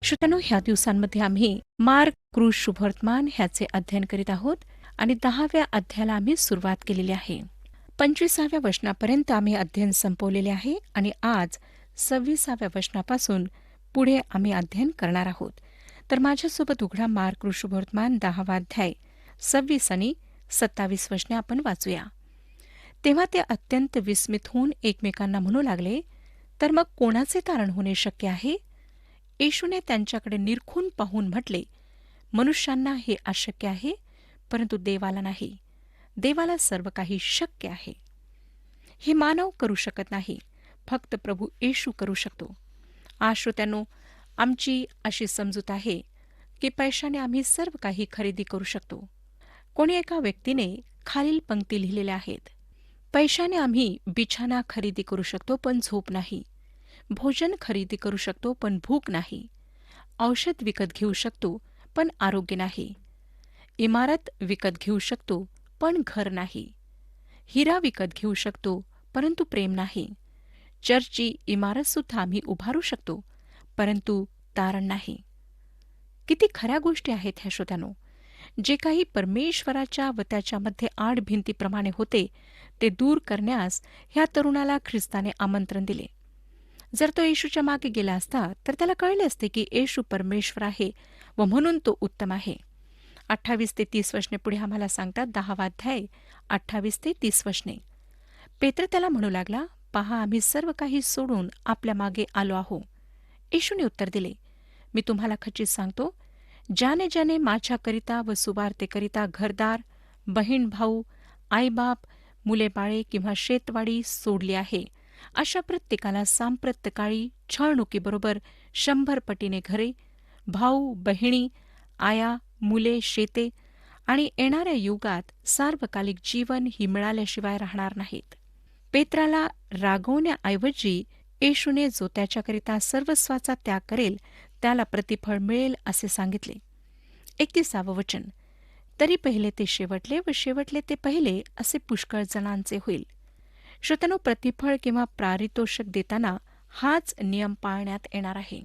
श्रोत्यांनो, ह्या दिवसांमध्ये आम्ही मार्क क्रूज शुभवर्तमान ह्याचे अध्ययन करीत आहोत आणि 10व्या अध्यायाला आम्ही सुरुवात केलेली आहे. 25व्या वचनापर्यंत आम्ही अध्ययन संपवलेले आहे आणि आज 26व्या वचनापासून पुढे आम्ही अध्ययन करणार आहोत. तर माझ्यासोबत उघडा मार्क क्रूज शुभवर्तमान 10वा अध्याय 26 आणि 27 वचने आपण वाचूया. तेव्हा ते अत्यंत विस्मित होऊन एकमेकांना म्हणू लागले, तर मग कोणाचे तारण होणे शक्य आहे? येशूने त्यांच्याकडे निरखून पाहून म्हटले, मनुष्यांना हे अशक्य आहे, परंतु देवाला नाही. देवाला सर्व काही शक्य आहे. हे मानव करू शकत नाही, फक्त प्रभू येशू करू शकतो. श्रोत्यांनो, आमची अशी समजूत आहे की पैशाने आम्ही सर्व काही खरेदी करू शकतो. कोणी एका व्यक्तीने खालील पंक्ती लिहिलेल्या आहेत. पैशाने आम्ही बिछाना खरेदी करू शकतो, पण झोप नाही. भोजन खरेदी करू शकतो, पण भूक नाही. औषध विकत घेऊ शकतो, पण आरोग्य नाही. इमारत विकत घेऊ शकतो, पण घर नाही. हिरा विकत घेऊ शकतो, परंतु प्रेम नाही. चर्चची इमारतसुद्धा आम्ही उभारू शकतो, परंतु तारण नाही. किती खऱ्या गोष्टी आहेत ह्या श्रोत्यानो. जे काही परमेश्वराच्या व त्याच्यामध्ये आड भिंतीप्रमाणे होते ते दूर करण्यास ह्या तरुणाला ख्रिस्ताने आमंत्रण दिले. जर तो येशूच्या मागे गेला असता तर त्याला कळले असते की येशू परमेश्वर आहे व म्हणून तो उत्तम आहे. 28 ते 30 वचने पुढे आम्हाला सांगतात. 10वा अध्याय 28 ते 30 वचने. पेत्र त्याला म्हणू लागला, पहा, आम्ही सर्व काही सोडून आपल्या मागे आलो आहो. येशूने उत्तर दिले, मी तुम्हाला खचित सांगतो, ज्याने ज्याने माझ्याकरिता व सुवार्तेकरिता घरदार, बहीण भाऊ, आईबाप, मुले बाळे किंवा शेतवाडी सोडली आहे, अशा प्रत्येकाला सांप्रतकाळी छळणुकीबरोबर 100 पटीने घरे, भाऊ, बहिणी, आया, मुले, शेते आणि येणाऱ्या युगात सार्वकालिक जीवन ही मिळाल्याशिवाय राहणार नाहीत. पेत्राला रागवण्याऐवजी येशूने जो त्याच्याकरिता सर्वस्वाचा त्याग करेल त्याला प्रतिफळ मिळेल असे सांगितले. 31वे वचन. तरी पहिले ते शेवटले व शेवटले ते पहिले असे पुष्कळ जणांचे होईल. श्रोत्यांनो, प्रतिफळ किंवा पारितोषिक देताना हाच नियम पाळण्यात येणार आहे.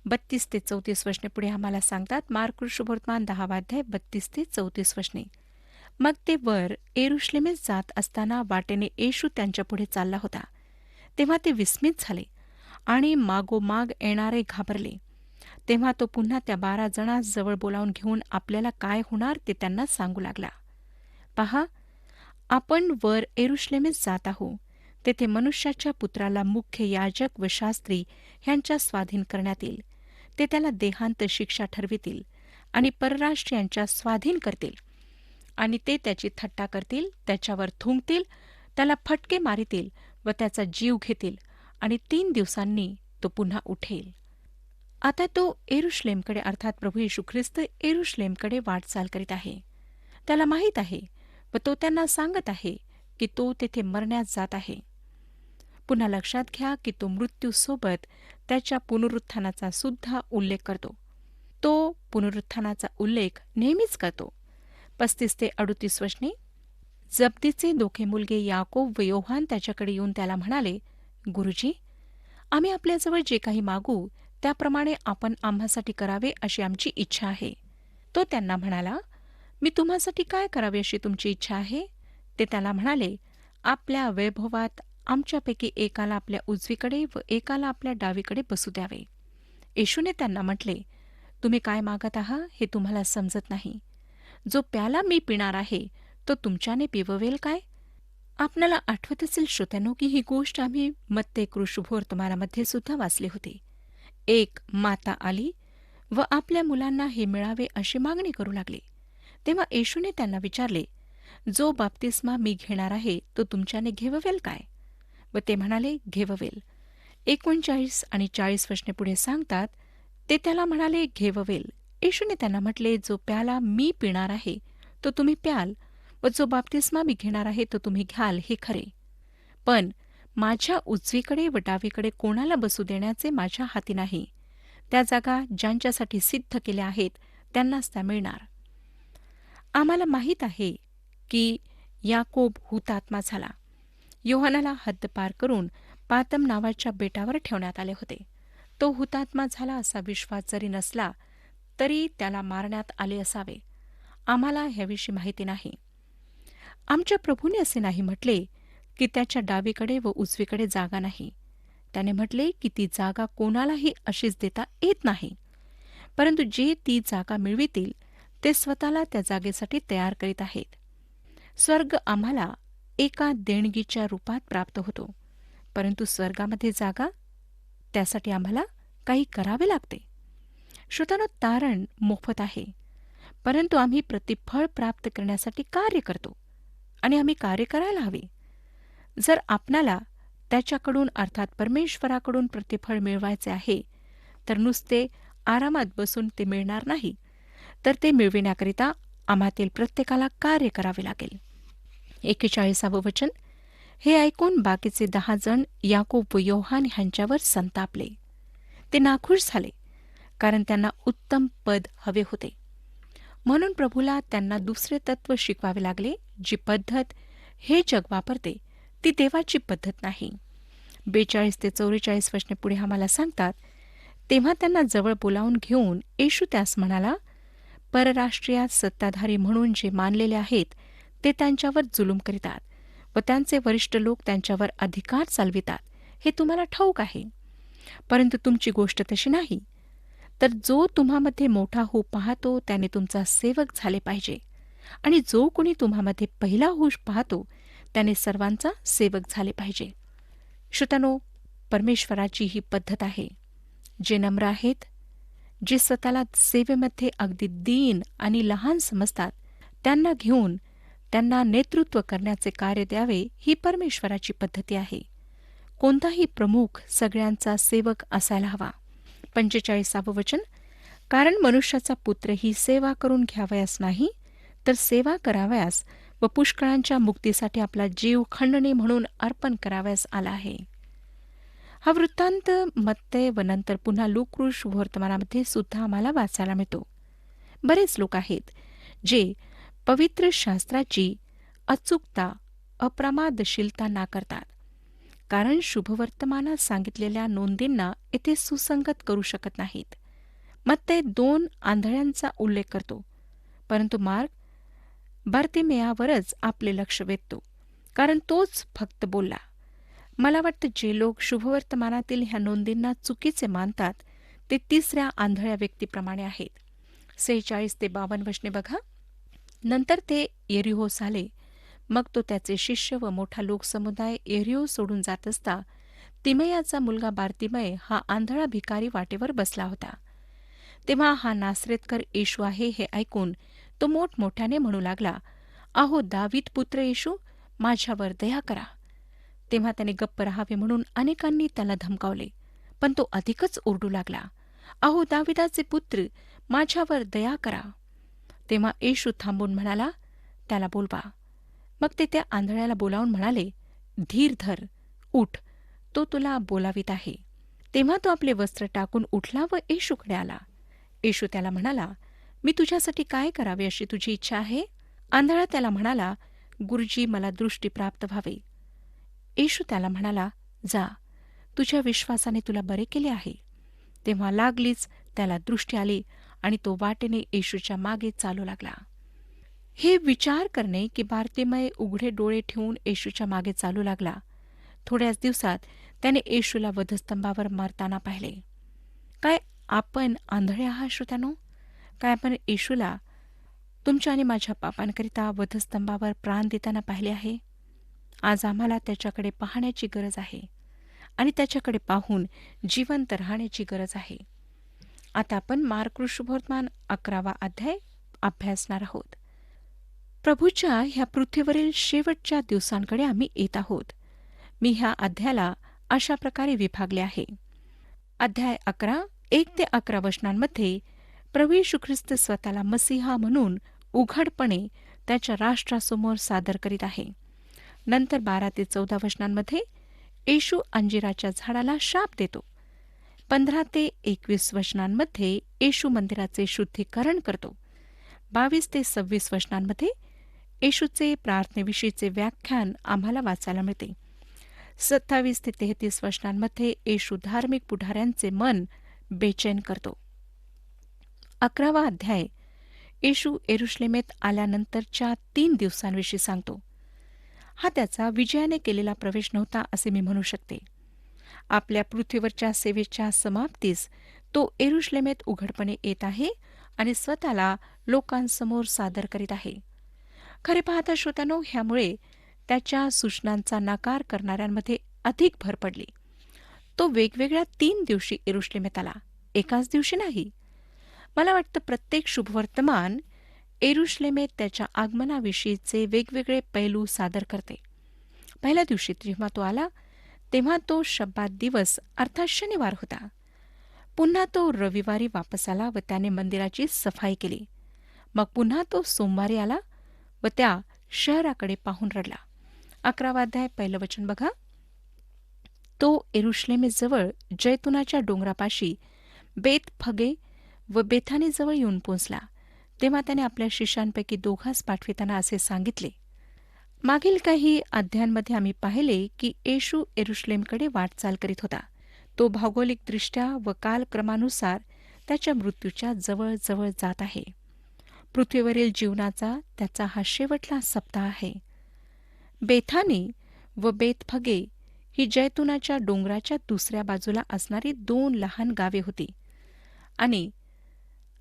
32 ते 34 वचने पुढे आम्हाला सांगतात. मार्क शुभवर्तमान 10वा अध्याय 32 ते 34 वचने. मग ते वर येरुशलेमेस जात असताना वाटेने येशू त्यांच्या पुढे चालला होता. तेव्हा ते विस्मित झाले आणि मागोमाग येणारे घाबरले. तेव्हा तो पुन्हा त्या 12 जणांस जवळ बोलावून घेऊन आपल्याला काय होणार ते त्यांना सांगू लागला. पहा, आपण वर येरुशलेमेस जात आहो. तेथे मनुष्याच्या पुत्राला मुख्य याजक व शास्त्री ह्यांच्या स्वाधीन करण्यात येईल. ते त्याला देहांत शिक्षा ठरवितील आणि परराष्ट्रीयांच्या स्वाधीन करतील. आणि ते त्याची थट्टा करतील, त्याच्यावर थुंकतील, त्याला फटके मारितील व त्याचा जीव घेतील आणि 3 दिवसांनी तो पुन्हा उठेल. आता तो येरुशलेमकडे अर्थात प्रभू येशू ख्रिस्त येरुशलेमकडे वाटचाल करीत आहे. त्याला माहीत आहे व तो त्यांना सांगत आहे की तो तेथे मरण्यास जात आहे. पुन्हा लक्षात घ्या की तो मृत्यूसोबत त्याच्या पुनरुत्थानाचा सुद्धा उल्लेख करतो. तो पुनरुत्थानाचा उल्लेख नेहमीच करतो. 35 ते 38 वचने. जब्दीचे दोघे मुलगे याकोब व योहान त्याच्याकडे येऊन त्याला म्हणाले, गुरुजी, आम्ही आपल्याजवळ जे काही मागू त्याप्रमाणे आपण आम्हासाठी करावे अशी आमची इच्छा आहे. तो त्यांना म्हणाला, मी तुम्हासाठी काय करावे अशी तुमची इच्छा आहे? ते त्याला म्हणाले, आपल्या वैभवात आमच्यापैकी एकाला आपल्या उजवीकडे व एकाला आपल्या डावीकडे बसू द्यावे. येशूने त्यांना म्हटले, तुम्ही काय मागत आहात हे तुम्हाला समजत नाही. जो प्याला मी पिणार आहे तो तुमच्याने पिववेल काय? आपल्याला आठवत असेल श्रोत्यांनो की ही गोष्ट आम्ही मत्ते शुभवर्तमानामध्ये सुद्धा वाचली होती. एक माता आली व आपल्या मुलांना हे मिळावे अशी मागणी करू लागली. तेव्हा येशूने त्यांना विचारले, जो बाप्तिस्मा मी घेणार आहे तो तुमच्याने घेववेल काय? व ते म्हणाले, घेववेल. 39 आणि 40 वचने पुढे सांगतात. ते त्याला म्हणाले, घेववेल. येशूने त्यांना म्हटले, जो प्याला मी पिणार आहे तो तुम्ही प्याल व जो बाप्तिस्मा मी घेणार आहे तो तुम्ही घ्याल हे खरे. पण माझ्या उजवीकडे व डावीकडे कोणाला बसू देण्याचे माझ्या हाती नाही. त्या जागा ज्यांच्यासाठी सिद्ध केल्या आहेत त्यांनाच त्या मिळणार. आम्हाला माहीत आहे की याकोब हुतात्मा झाला. योहानाला हद्दपार करून पातम नावाच्या बेटावर ठेवण्यात आले होते. तो हुतात्मा झाला असा विश्वास जरी नसला तरी त्याला मारण्यात आले असावे. आम्हाला ह्याविषयी माहिती नाही. आमच्या प्रभूने असे नाही म्हटले की त्याच्या डावीकडे व उजवीकडे जागा नाही. त्याने म्हटले की ती जागा कोणालाही अशीच देता येत नाही, परंतु जे ती जागा मिळवितील ते स्वतःला त्या जागेसाठी तयार करीत आहेत. स्वर्ग आम्हाला एका देणगीच्या रूपात प्राप्त होतो, परंतु स्वर्गामध्ये जागा त्यासाठी आम्हाला काही करावे लागते. श्रोतांनो, तारण मोफत आहे, परंतु आम्ही प्रतिफळ प्राप्त करण्यासाठी कार्य करतो आणि आम्ही कार्य करायला हवे. जर आपणाला त्याच्याकडून अर्थात परमेश्वराकडून प्रतिफळ मिळवायचे आहे तर नुसते आरामात बसून ते मिळणार नाही, तर ते मिळविण्याकरिता आम्हातील प्रत्येकाला कार्य करावे लागेल. 41 वचन. हे ऐकून बाकीचे 10 जण याकूब व योहान ह्यांच्यावर संतापले. ते नाखुश झाले, कारण त्यांना उत्तम पद हवे होते. म्हणून प्रभूला त्यांना दुसरे तत्व शिकवावे लागले. जी पद्धत हे जग वापरते ती देवाची पद्धत नाही. 42 ते 44 वचने पुढे आम्हाला सांगतात. तेव्हा त्यांना जवळ बोलावून घेऊन येशू त्यास म्हणाला, परराष्ट्रीयात सत्ताधारी म्हणून जे मानलेले आहेत ते त्यांच्यावर जुलूम करीतात व त्यांचे वरिष्ठ लोक त्यांच्यावर अधिकार चालवितात, हे तुम्हाला ठाऊक आहे. परंतु तुमची गोष्ट तशी नाही. तर जो तुम्हामध्ये मोठा होऊ पाहतो त्याने तुमचा सेवक झाले पाहिजे, आणि जो कोणी तुम्हामध्ये पहिला होऊ पाहतो त्याने सर्वांचा सेवक झाले पाहिजे. श्रोतांनो, परमेश्वराची ही पद्धत आहे. जे नम्र आहेत, जे स्वतःला सेवेमध्ये अगदी दीन आणि लहान समजतात, त्यांना घेऊन त्यांना नेतृत्व करण्याचे कार्य द्यावे, ही परमेश्वराची पद्धती आहे. कोणताही प्रमुख सगळ्यांचा सेवक असायला हवा. 45 वचन. कारण मनुष्याचा पुत्र ही सेवा करून घ्यावयास नाही, तर सेवा करावयास व पुष्कळांच्या मुक्तीसाठी आपला जीव खंडणी म्हणून अर्पण करावयास आला आहे. हा वृत्तांत मत्ते व नंतर पुन्हा लूका शुभवर्तमानामध्ये सुद्धा आम्हाला वाचायला मिळतो. बरेच लोक आहेत जे पवित्र शास्त्राची अचूकता, अप्रमादशीलता नाकारतात, कारण शुभवर्तमानात सांगितलेल्या नोंदींना येथे सुसंगत करू शकत नाहीत. मत्ते 2 आंधळ्यांचा उल्लेख करतो, परंतु मार्क बार्तिमेयावरच आपले लक्ष वेधतो, कारण तोच फक्त बोलला. मला वाटतं जे लोक शुभवर्तमानातील ह्या नोंदींना चुकीचे मानतात ते तिसऱ्या आंधळ्या व्यक्तीप्रमाणे आहेत. 46 ते 52 वचने बघा. नंतर ते येरिहोस आले. मग तो त्याचे शिष्य व मोठा लोकसमुदाय येरिहो सोडून जात असता तिमयाचा मुलगा बार्तिमय हा आंधळा भिकारी वाटेवर बसला होता. तेव्हा हा नासरेतकर येशू आहे हे ऐकून तो मोठमोठ्याने म्हणू लागला, अहो दावीद पुत्र येशू, माझ्यावर दया करा. तेव्हा त्याने गप्प राहावे म्हणून अनेकांनी त्याला धमकावले, पण तो अधिकच ओरडू लागला, अहो दाविदाचे पुत्र, माझ्यावर दया करा. तेव्हा येशू थांबून म्हणाला, त्याला बोलवा. मग ते त्या आंधळ्याला बोलावून म्हणाले, धीर धर, उठ, तो तुला बोलावित आहे. तेव्हा तो आपले वस्त्र टाकून उठला व येशूकडे आला. येशू त्याला म्हणाला, मी तुझ्यासाठी काय करावे अशी तुझी इच्छा आहे? आंधळा त्याला म्हणाला, गुरुजी, मला दृष्टी प्राप्त व्हावे. येशू त्याला म्हणाला, जा, तुझ्या विश्वासाने तुला बरे केले आहे. तेव्हा लागलीच त्याला दृष्टी आली आणि तो वाटेने येशूच्या मागे चालू लागला. हे विचार करणे की बार्तिमय उघडे डोळे ठेवून येशूच्या मागे चालू लागला. थोड्याच दिवसात त्याने येशूला वधस्तंभावर मरताना पाहिले. काय आपण आंधळे आहात श्रोत्यानो? काय आपण येशूला तुमच्या आणि माझ्या पापांकरिता वधस्तंभावर प्राण देताना पाहिले आहे? आज आम्हाला त्याच्याकडे पाहण्याची गरज आहे आणि त्याच्याकडे पाहून जिवंत राहण्याची गरज आहे. आता आपण मार्क शुभवर्तमान 11 अध्याय अभ्यासणार आहोत. प्रभूच्या ह्या पृथ्वीवरील शेवटच्या दिवसांकडे आम्ही येत आहोत. मी ह्या अध्यायाला अशा प्रकारे विभागले आहे. अध्याय 11 1 ते 11 वचनांमध्ये प्रभू येशू ख्रिस्त स्वतःला मसीहा म्हणून उघडपणे त्याच्या राष्ट्रासमोर सादर करीत आहे. नंतर 12 ते 14 वचनांमध्ये येशू अंजिराच्या झाडाला शाप देतो. 15 ते 21 वचनांमध्ये येशू मंदिराचे शुद्धीकरण करतो. 22 ते 26 वचनांमध्ये येशूचे प्रार्थनेविषयीचे व्याख्यान आम्हाला वाचायला मिळते. 27 ते 33 वचनांमध्ये येशू धार्मिक पुढाऱ्यांचे मन बेचैन करतो. 11वा अध्याय येशू येरुशलेमेत आल्यानंतरच्या 3 दिवसांविषयी सांगतो. हा त्याचा विजयाने केलेला प्रवेश नव्हता असे मी म्हणू शकते. आपल्या पृथ्वीवरच्या सेवेच्या समाप्तीस तो येरुशलेमेत उघडपणे येत आहे आणि स्वतःला लोकांसमोर सादर करीत आहे. खरे पाहता श्रोत्यानो, ह्यामुळे त्याच्या सूचनांचा नाकार करणाऱ्यांमध्ये अधिक भर पडली. तो वेगवेगळ्या 3 दिवशी येरुशलेमेत आला, एकाच दिवशी नाही. मला वाटतं प्रत्येक शुभवर्तमान येरुशलेमेत त्याच्या आगमनाविषयीचे वेगवेगळे पैलू सादर करते. पहिल्या दिवशी जेव्हा तो आला तेव्हा तो शब्बात दिवस अर्थात शनिवार होता. पुन्हा तो रविवारी वापस आला व त्याने मंदिराची सफाई केली. मग पुन्हा तो सोमवारी आला व त्या शहराकडे पाहून रडला. 11वा अध्याय पहिलं वचन बघा. तो येरुशलेमेजवळ जैतुनाच्या डोंगरापाशी बेतफगे व बेथानीजवळ येऊन पोहोचला. तेव्हा त्याने आपल्या शिष्यांपैकी 2 पाठविताना असे सांगितले. मागील काही अध्यायांमध्ये आम्ही पाहिले की येशू येरुशलेमकडे वाटचाल करीत होता. तो भौगोलिकदृष्ट्या व कालक्रमानुसार त्याच्या मृत्यूच्या जवळ जात आहे. पृथ्वीवरील जीवनाचा त्याचा हा शेवटला सप्ताह आहे. बेथानी व बेतफगे ही जैतुनाच्या डोंगराच्या दुसऱ्या बाजूला असणारी 2 लहान गावे होती. आणि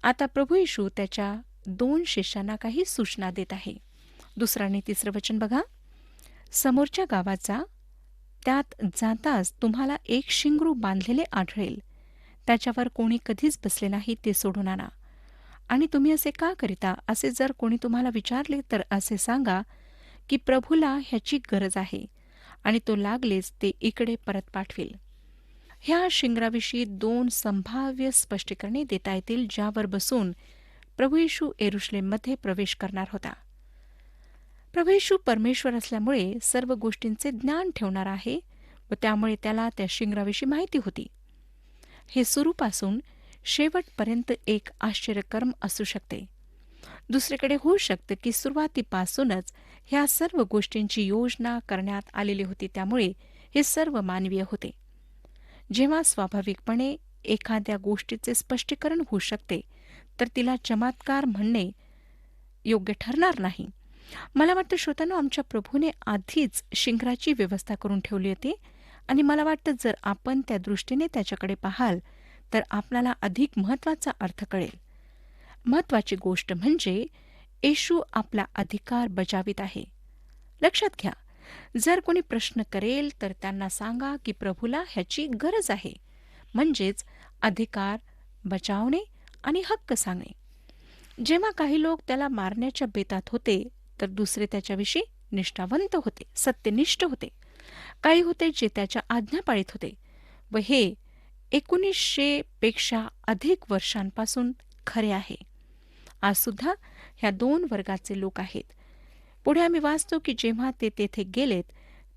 आता प्रभू येशू त्याच्या 2 शिष्यांना काही सूचना देत आहे. 2 आणि 3 वचन बघा. समोरच्या गावाचा त्यात जाताच तुम्हाला एक शिंगरू बांधलेले आढळेल. त्याच्यावर कोणी कधीच बसले नाही ते सोडून आणा. आणि तुम्ही असे का करिता असे जर कोणी तुम्हाला विचारले तर असे सांगा की प्रभूला ह्याची गरज आहे आणि तो लागलेच ते इकडे परत पाठवेल. ह्या शिंगराविषयी 2 संभाव्य स्पष्टीकरणे देता येतील ज्यावर बसून प्रभू येशू येरुशलेममध्ये प्रवेश करणार होता. प्रभू येशू परमेश्वर असल्यामुळे सर्व गोष्टींचे ज्ञान ठेवणार आहे व त्यामुळे त्याला त्या शिंगराविषयी माहिती होती. हे सुरूपासून शेवटपर्यंत एक आश्चर्यकर्म असू शकते. दुसरीकडे होऊ शकतं की सुरुवातीपासूनच ह्या सर्व गोष्टींची योजना करण्यात आलेली होती, त्यामुळे हे सर्व मानवीय होते. जेव्हा स्वाभाविकपणे एखाद्या गोष्टीचे स्पष्टीकरण होऊ शकते तर तिला चमत्कार म्हणणे योग्य ठरणार नाही. मला वाटतं श्रोत्यांनो, आमच्या प्रभूने आधीच शिंगराची व्यवस्था करून ठेवली होती आणि मला वाटतं जर आपण त्या दृष्टीने त्याच्याकडे पाहाल तर आपल्याला अधिक महत्त्वाचा अर्थ कळेल. महत्त्वाची गोष्ट म्हणजे येशू आपला अधिकार बजावित आहे. लक्षात घ्या, जर कोणी प्रश्न करेल तर त्यांना सांगा की प्रभूला ह्याची गरज आहे, म्हणजेच अधिकार बजावणे आणि हक्क सांगणे. जेव्हा काही लोक त्याला मारण्याच्या बेतात होते तर दुसरे त्याच्याविषयी निष्ठावंत होते, सत्यनिष्ठ होते. काही होते जे त्याच्या आज्ञा पाळीत होते व हे 1900 पेक्षा अधिक वर्षांपासून खरे आहे. आज सुद्धा ह्या 2 वर्गाचे लोक आहेत. पुढे आम्ही वाचतो की जेव्हा ते तेथे गेलेत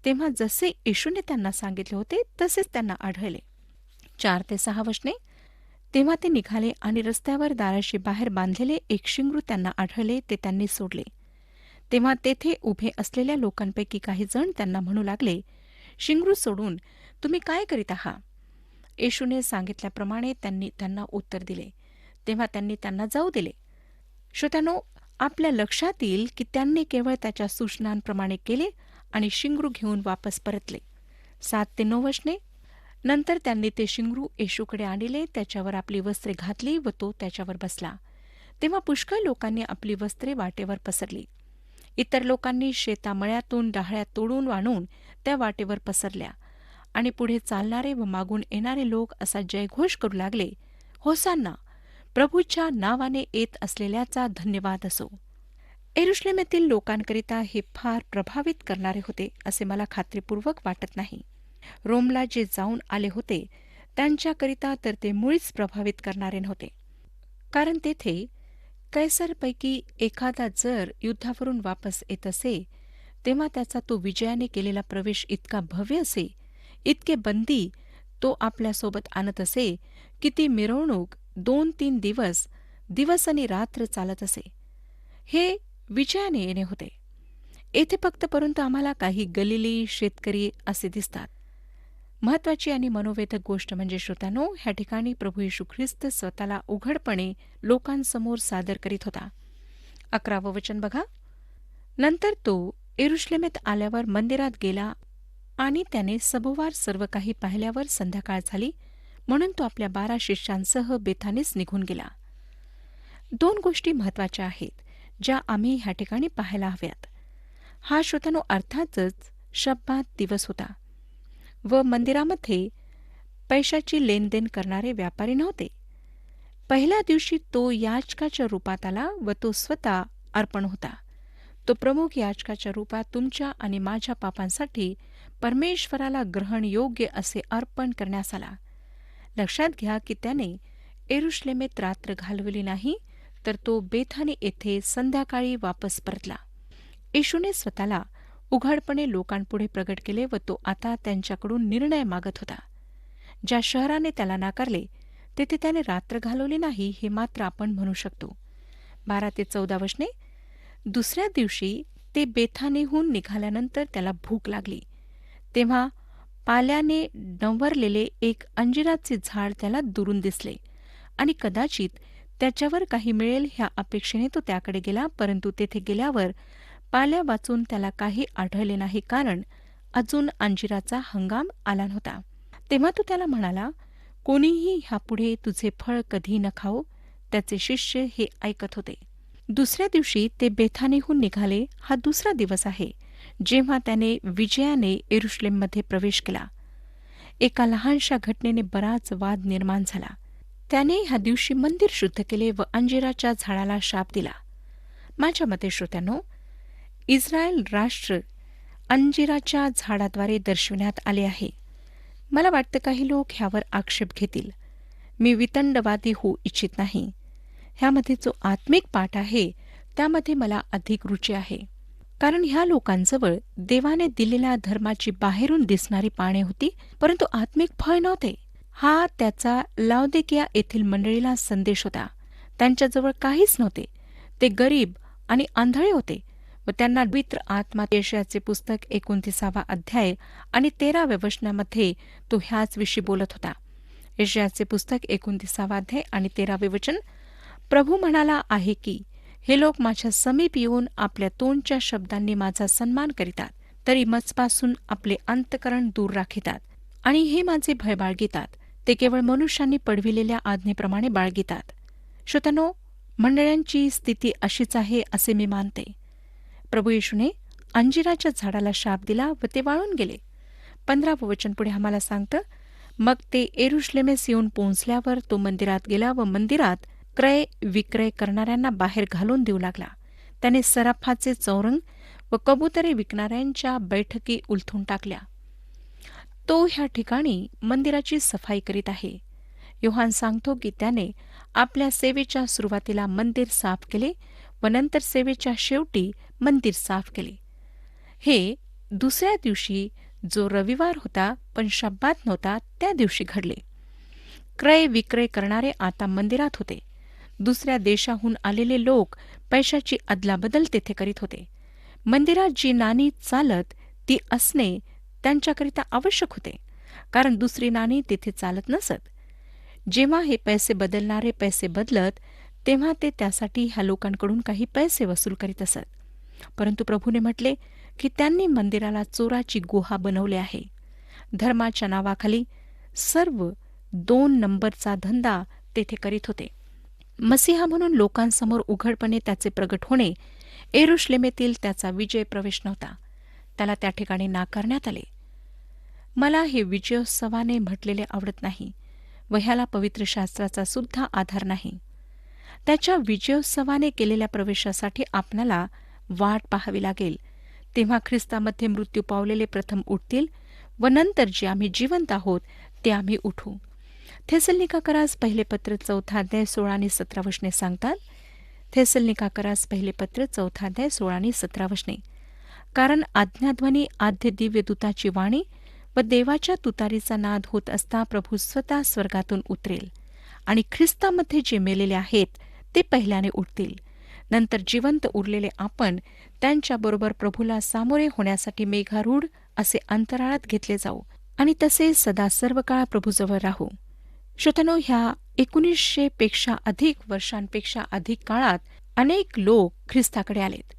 तेव्हा जसे येशूने त्यांना सांगितले होते तसेच त्यांना आढळले. 4 ते 6 वचने. तेव्हा ते निघाले आणि रस्त्यावर दाराशी बाहेर बांधलेले एक शिंगरू त्यांना आढळले, ते त्यांनी सोडले. तेव्हा तेथे उभे असलेल्या लोकांपैकी काही जण त्यांना म्हणू लागले, शिंगरू सोडून तुम्ही काय करीत आहात? येशूने सांगितल्याप्रमाणे त्यांनी त्यांना उत्तर दिले. तेव्हा त्यांनी त्यांना जाऊ दिले. श्रोत्यानो, आपल्या लक्षात येईल की त्यांनी केवळ त्याच्या सूचनांप्रमाणे केले आणि शिंगरू घेऊन वापस परतले. 7 ते 9 वचने. नंतर त्यांनी ते शिंगरू येशूकडे आणले, त्याच्यावर आपली वस्त्रे घातली व तो त्याच्यावर बसला. तेव्हा पुष्कळ लोकांनी आपली वस्त्रे वाटेवर पसरली. इतर लोकांनी शेतामळ्यातून डाहळ्या तोडून आणून त्या वाटेवर पसरल्या आणि पुढे चालणारे व मागून येणारे लोक असा जयघोष करू लागले, होसान्ना, प्रभूच्या नावाने येत असलेल्याचा धन्यवाद असो. येरुशलेमेतील लोकांकरिता हे फार प्रभावित करणारे होते असे मला खात्रीपूर्वक वाटत नाही. रोमला जे जाऊन आले होते त्यांच्याकरिता तर ते मुळीच प्रभावित करणारे नव्हते. कारण तेथे कैसरपैकी एखादा जर युद्धावरून वापस येत असे तेव्हा त्याचा तो विजयाने केलेला प्रवेश इतका भव्य असे, इतके बंदी तो आपल्यासोबत आणत असे की ती मिरवणूक 2-3 दिवस आणि रात्र चालत असे. हे विजयाने येणे होते. येथे फक्त परंतु आम्हाला काही गलिली शेतकरी असे दिसतात. महत्वाची आणि मनोवेधक गोष्ट म्हणजे श्रोत्यानो, ह्या ठिकाणी प्रभू येशू ख्रिस्त स्वतःला उघडपणे लोकांसमोर सादर करीत होता. 11वं वचन बघा. नंतर तो यरुशलेमेत आल्यावर मंदिरात गेला आणि त्याने सभोवार सर्व काही पाहिल्यावर संध्याकाळ झाली, म्हणून तो आपल्या 12 शिष्यांसह बेथानीस निघून गेला. 2 गोष्टी महत्वाच्या आहेत, ज्या आम्ही ह्या ठिकाणी पाहायला हव्यात. हा श्रोत्यानो अर्थातच शब्बात दिवस होता व मंदिरामध्ये पैशाची लेनदेन करणारे व्यापारी नव्हते. पहिल्या दिवशी तो याजकाच्या रूपात आला व तो स्वतः अर्पण होता. तो प्रमुख याजकाच्या रूपात तुमच्या आणि माझ्या पापांसाठी परमेश्वराला ग्रहणयोग्य असे अर्पण करण्यास आला. लक्षात घ्या की त्याने यरुशलेमेत रात्र घालवली नाही, तर तो बेथानी येथे संध्याकाळी वापस परतला. येशूने स्वतःला उघडपणे लोकांपुढे प्रगट केले व तो आता त्यांच्याकडून निर्णय मागत होता. ज्या शहराने त्याला नाकारले तेथे त्याने रात्र घालवली नाही, हे मात्र आपण म्हणू शकतो. 12 ते 14 वचने. दुसऱ्या दिवशी ते बेथानीहून निघाल्यानंतर त्याला भूक लागली. तेव्हा पाल्याने डंवरलेले एक अंजिराचे झाड त्याला दुरून दिसले आणि कदाचित त्याच्यावर काही मिळेल ह्या अपेक्षेने तो त्याकडे गेला, परंतु तेथे गेल्यावर पाल्या वाचून त्याला काही आढळले नाही, कारण अजून अंजिराचा हंगाम आला नव्हता. तेव्हा तो त्याला म्हणाला, कोणीही ह्यापुढे तुझे फळ कधी न खाओ. त्याचे शिष्य हे ऐकत होते. दुसऱ्या दिवशी ते बेथानीहून निघाले. हा दुसरा दिवस आहे जेव्हा त्याने विजयाने यरुशलेममध्ये प्रवेश केला. एका लहानशा घटनेने बराच वाद निर्माण झाला. त्याने ह्या दिवशी मंदिर शुद्ध केले व अंजिराच्या झाडाला शाप दिला. माझ्या मते श्रोत्यानो, इस्रायल राष्ट्र अंजिराच्या झाडाद्वारे दर्शविण्यात आले आहे. मला वाटतं काही लोक ह्यावर आक्षेप घेतील. मी वितंडवादी होऊ इच्छित नाही. ह्यामध्ये जो आत्मिक पाठ आहे त्यामध्ये मला अधिक रुची आहे, कारण ह्या लोकांजवळ देवाने दिलेल्या धर्माची बाहेरून दिसणारी पाने होती, परंतु आत्मिक फळ नव्हते. हा त्याचा लाउदिकिया येथील मंडळीला संदेश होता. त्यांच्याजवळ काहीच नव्हते. ते गरीब आणि आंधळे होते व त्यांना पवित्र आत्मा यशायाचे पुस्तक 29 अध्याय आणि 13व्या वचनामध्ये तो ह्याच विषयी बोलत होता. यशायाचे पुस्तक 29 अध्याय आणि 13वे वचन. प्रभू म्हणाला आहे की हे लोक माझ्या समीप येऊन आपल्या तोंडच्या शब्दांनी माझा सन्मान करीतात, तरी मजपासून आपले अंतकरण दूर राखितात आणि हे माझे भय बाळगितात. ते केवळ मनुष्यांनी पडविलेल्या आज्ञेप्रमाणे बाळगितात. श्रोत्यानो, मंडळांची स्थिती अशीच आहे असे मी मानते. प्रभू येशूने अंजिराच्या झाडाला शाप दिला व ते वाळून गेले. 15वं वचन पुढे आम्हाला सांगतं, मग ते यरुशलेमेस येऊन पोहोचल्यावर तो मंदिरात गेला व मंदिरात क्रय विक्रय करणाऱ्यांना बाहेर घालून देऊ लागला. त्याने सराफाचे चौरंग व कबुतरे विकणाऱ्यांच्या बैठकी उलथून टाकल्या. तो ह्या ठिकाणी मंदिराची सफाई करीत आहे. योहान सांगतो की त्याने आपल्या सेवेच्या सुरुवातीला मंदिर साफ केले व नंतर सेवेच्या शेवटी मंदिर साफ केले. हे दुसऱ्या दिवशी, जो रविवार होता पण शब्बात नव्हता, त्या दिवशी घडले. क्रय विक्रय करणारे आता मंदिरात होते. दुसऱ्या देशाहून आलेले लोक पैशाची अदलाबदल तेथे करीत होते. मंदिरात जी नाणी चालत ती असणे त्यांच्याकरिता आवश्यक होते, कारण दुसरी नाणी तेथे चालत नसत. जेव्हा हे पैसे बदलणारे पैसे बदलत तेव्हा ते त्यासाठी ह्या लोकांकडून काही पैसे वसूल करीत असत. परंतु प्रभूने म्हटले की त्यांनी मंदिराला चोराची गुहा बनवले आहे. धर्माच्या नावाखाली सर्व 2 नंबरचा धंदा तेथे करीत होते. मसीहा म्हणून लोकांसमोर उघडपणे त्याचे प्रगट होणे, यरुशलेमेतील त्याचा विजय प्रवेश नव्हता. त्याला त्या ठिकाणी नाकारण्यात आले. मला हे विजयोत्सवाने म्हटलेले आवडत नाही व ह्याला पवित्र शास्त्राचा सुद्धा आधार नाही. त्याच्या विजयोत्सवाने केलेल्या प्रवेशासाठी आपणाला वाट पाहावी लागेल. तेव्हा ख्रिस्तामध्ये मृत्यू पावलेले प्रथम उठतील व नंतर जे आम्ही जिवंत आहोत ते आम्ही उठू. थेसलनिकाकरास पहिले पत्र 4 अध्याय 16 आणि 17 वचने सांगतात. थेसलनिकाकरास पहिले पत्र 4 अध्याय 16 आणि 17 वचने. कारण आज्ञाध्वनी आद्य दिव्य दूताची वाणी व देवाच्या तुतारीचा नाद होत असता प्रभू स्वतः स्वर्गातून उतरेल आणि ख्रिस्तामध्ये जे मेलेले आहेत ते पहिल्याने उठतील. नंतर जिवंत उरलेले आपण त्यांच्याबरोबर प्रभूला सामोरे होण्यासाठी मेघारूढ असे अंतराळात घेतले जाऊ आणि तसे सदा सर्व काळ प्रभूजवळ राहू. श्रोत्यानो, ह्या 1900 पेक्षा अधिक वर्षांपेक्षा अधिक काळात अनेक लोक ख्रिस्ताकडे आलेत.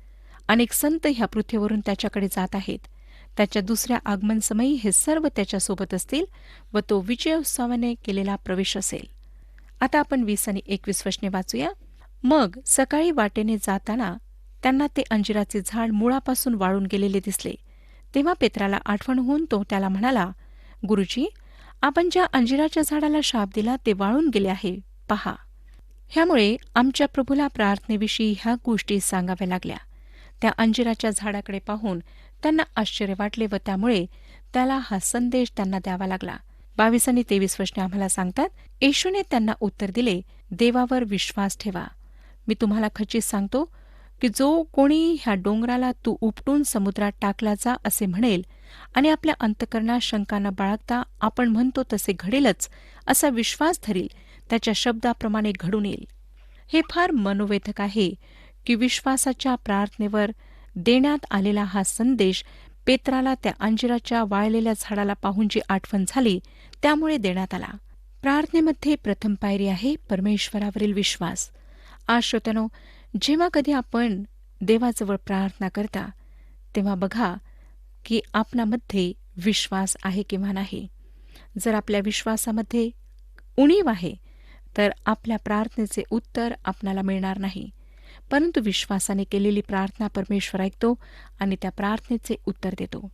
अनेक संत ह्या पृथ्वीवरून त्याच्याकडे जात आहेत. त्याच्या दुसऱ्या आगमनसमयी हे सर्व त्याच्यासोबत असतील व तो विजयोत्सवाने केलेला प्रवेश असेल. आता आपण 20 आणि 21 वचने वाचूया. मग सकाळी वाटेने जाताना त्यांना ते अंजिराचे झाड मुळापासून वाळून गेलेले दिसले. तेव्हा पेत्राला आठवण होऊन तो त्याला म्हणाला, गुरुजी, आपण ज्या अंजिराच्या झाडाला शाप दिला ते वाळून गेले आहे, पहा. ह्यामुळे आमच्या प्रभूला प्रार्थनेविषयी ह्या गोष्टी सांगाव्या लागल्या. त्या अंजिराच्या झाडाकडे पाहून त्यांना आश्चर्य वाटले व त्यामुळे त्याला हा संदेश त्यांना द्यावा लागला. 22 आणि 23 वचने आम्हाला सांगतात, येशूने त्यांना उत्तर दिले, देवावर विश्वास ठेवा. मी तुम्हाला खचित सांगतो की जो कोणी ह्या डोंगराला तू उपटून समुद्रात टाकला जा असे म्हणेल आणि आपल्या अंतःकरणात शंका न बाळगता आपण म्हणतो तसे घडेलच असा विश्वास धरील, त्याच्या शब्दाप्रमाणे घडून येईल. हे फार मनोवेधक आहे की विश्वासाच्या प्रार्थनेवर देण्यात आलेला हा संदेश पेत्राला त्या अंजिराच्या वाळलेल्या झाडाला पाहून जी आठवण झाली त्यामुळे देण्यात आला. प्रार्थनेमध्ये प्रथम पायरी आहे परमेश्वरावरील विश्वास. आज श्रोत्यानो, जेव्हा कधी आपण देवाजवळ प्रार्थना करता तेव्हा बघा की आपल्यामध्ये विश्वास आहे किंवा नाही. जर आपल्या विश्वासामध्ये उणीव आहे तर आपल्या प्रार्थनेचे उत्तर आपल्याला मिळणार नाही. परंतु विश्वासाने केलेली प्रार्थना परमेश्वर ऐकतो आणि त्या प्रार्थनेचे उत्तर देतो.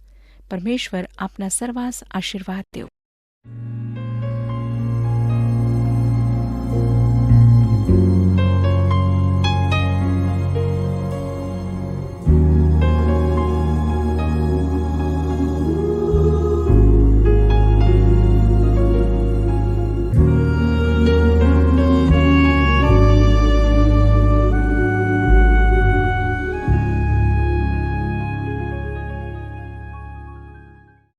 परमेश्वर आपणा सर्वांस आशीर्वाद देव.